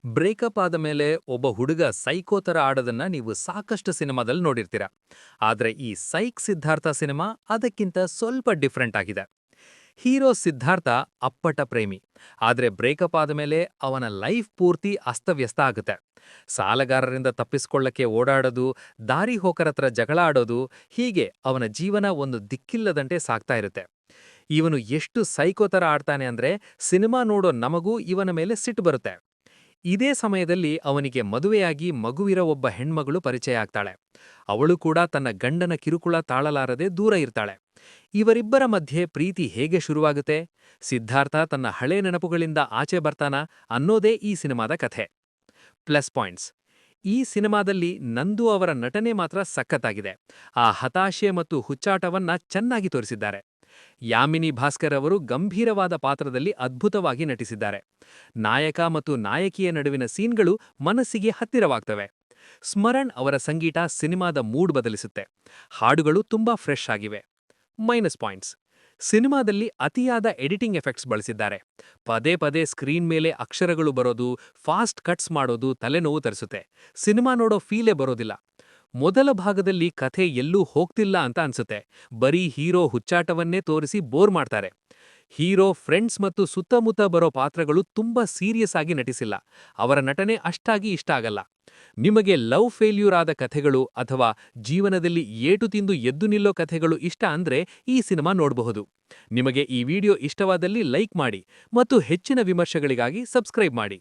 Breakup ಆದ ಮೇಲೆ ಒಬ್ಬ ಹುಡುಗ ಸೈಕೋ ಥರ ಆಡೋದನ್ನ ನೀವು ಸಾಕಷ್ಟು ಸಿನಿಮಾದಲ್ಲಿ ನೋಡಿರ್ತೀರ. ಆದ್ರೆ ಈ ಸೈಕ್ ಸಿದ್ಧಾರ್ಥ ಸಿನಿಮಾ ಅದಕ್ಕಿಂತ ಸ್ವಲ್ಪ ಡಿಫ್ರೆಂಟ್ ಆಗಿದೆ. ಹೀರೋ ಸಿದ್ಧಾರ್ಥ ಅಪ್ಪಟ ಪ್ರೇಮಿ. ಆದ್ರೆ ಬ್ರೇಕಪ್ ಆದ ಮೇಲೆ ಅವನ ಲೈಫ್ ಪೂರ್ತಿ ಅಸ್ತವ್ಯಸ್ತ ಆಗುತ್ತೆ. ಸಾಲಗಾರರಿಂದ ತಪ್ಪಿಸ್ಕೊಳ್ಳಕ್ಕೆ ಓಡಾಡೋದು, ದಾರಿ ಹೋಕರತ್ರ ಜಗಳ ಆಡೋದು, ಹೀಗೆ ಅವನ ಜೀವನ ಒಂದು ದಿಕ್ಕಿಲ್ಲದಂತೆ ಸಾಗ್ತಾ ಇರುತ್ತೆ. ಇವನು ಎಷ್ಟು ಸೈಕೋ ಥರ ಆಡ್ತಾನೆ ಅಂದ್ರೆ ಸಿನಿಮಾ ನೋಡೋ ನಮಗೂ ಇವನ ಮೇಲೆ ಸಿಟ್ಟು ಬರುತ್ತೆ. ಇದೇ ಸಮಯದಲ್ಲಿ ಅವನಿಗೆ ಮದುವೆಯಾಗಿ ಮಗುವಿರೋ ಒಬ್ಬ ಹೆಣ್ಮಗಳು ಪರಿಚಯ ಆಗ್ತಾಳೆ. ಅವಳು ಕೂಡ ತನ್ನ ಗಂಡನ ಕಿರುಕುಳ ತಾಳಲಾರದೆ ದೂರ ಇರ್ತಾಳೆ. ಇವರಿಬ್ಬರ ಮಧ್ಯೆ ಪ್ರೀತಿ ಹೇಗೆ ಶುರುವಾಗುತ್ತೆ, ಸಿದ್ಧಾರ್ಥ ತನ್ನ ಹಳೆ ನೆನಪುಗಳಿಂದ ಆಚೆ ಬರ್ತಾನ ಅನ್ನೋದೇ ಈ ಸಿನಿಮಾದ ಕಥೆ. ಪ್ಲಸ್ ಪಾಯಿಂಟ್ಸ್: ಈ ಸಿನಿಮಾದಲ್ಲಿ ನಂದು ಅವರ ನಟನೆ ಮಾತ್ರ ಸಖತ್ತಾಗಿದೆ. ಆ ಹತಾಶೆ ಮತ್ತು ಹುಚ್ಚಾಟವನ್ನ ಚೆನ್ನಾಗಿ ತೋರಿಸಿದ್ದಾರೆ. ಯಾಮಿನಿ ಭಾಸ್ಕರ್ ಅವರು ಗಂಭೀರವಾದ ಪಾತ್ರದಲ್ಲಿ ಅದ್ಭುತವಾಗಿ ನಟಿಸಿದ್ದಾರೆ. ನಾಯಕ ಮತ್ತು ನಾಯಕಿಯ ನಡುವಿನ ಸೀನ್ಗಳು ಮನಸ್ಸಿಗೆ ಹತ್ತಿರವಾಗ್ತವೆ. ಸ್ಮರಣ್ ಅವರ ಸಂಗೀತ ಸಿನಿಮಾದ ಮೂಡ್ ಬದಲಿಸುತ್ತೆ. ಹಾಡುಗಳು ತುಂಬಾ ಫ್ರೆಶ್ ಆಗಿವೆ. ಮೈನಸ್ ಪಾಯಿಂಟ್ಸ್: ಸಿನಿಮಾದಲ್ಲಿ ಅತಿಯಾದ ಎಡಿಟಿಂಗ್ ಎಫೆಕ್ಟ್ಸ್ ಬಳಸಿದ್ದಾರೆ. ಪದೇ ಪದೇ ಸ್ಕ್ರೀನ್ ಮೇಲೆ ಅಕ್ಷರಗಳು ಬರೋದು, ಫಾಸ್ಟ್ ಕಟ್ಸ್ ಮಾಡೋದು ತಲೆನೋವು ತರಿಸುತ್ತೆ. ಸಿನಿಮಾ ನೋಡೋ ಫೀಲೇ ಬರೋದಿಲ್ಲ. ಮೊದಲ ಭಾಗದಲ್ಲಿ ಕಥೆ ಎಲ್ಲೂ ಹೋಗ್ತಿಲ್ಲ ಅಂತ ಅನ್ಸುತ್ತೆ. ಬರೀ ಹೀರೋ ಹುಚ್ಚಾಟವನ್ನೇ ತೋರಿಸಿ ಬೋರ್ ಮಾಡ್ತಾರೆ. ಹೀರೋ ಫ್ರೆಂಡ್ಸ್ ಮತ್ತು ಸುತ್ತಮುತ್ತ ಬರೋ ಪಾತ್ರಗಳು ತುಂಬಾ ಸೀರಿಯಸ್ ಆಗಿ ನಟಿಸಿಲ್ಲ. ಅವರ ನಟನೆ ಅಷ್ಟಾಗಿ ಇಷ್ಟ ಆಗಲ್ಲ. ನಿಮಗೆ ಲವ್ ಫೇಲ್ಯೂರ್ ಆದ ಕಥೆಗಳು ಅಥವಾ ಜೀವನದಲ್ಲಿ ಏಟು ತಿಂದು ಎದ್ದು ನಿಲ್ಲೋ ಕಥೆಗಳು ಇಷ್ಟ ಅಂದ್ರೆ ಈ ಸಿನಿಮಾ ನೋಡಬಹುದು. ನಿಮಗೆ ಈ ವಿಡಿಯೋ ಇಷ್ಟವಾದಲ್ಲಿ ಲೈಕ್ ಮಾಡಿ ಮತ್ತು ಹೆಚ್ಚಿನ ವಿಮರ್ಶೆಗಳಿಗಾಗಿ ಸಬ್ಸ್ಕ್ರೈಬ್ ಮಾಡಿ.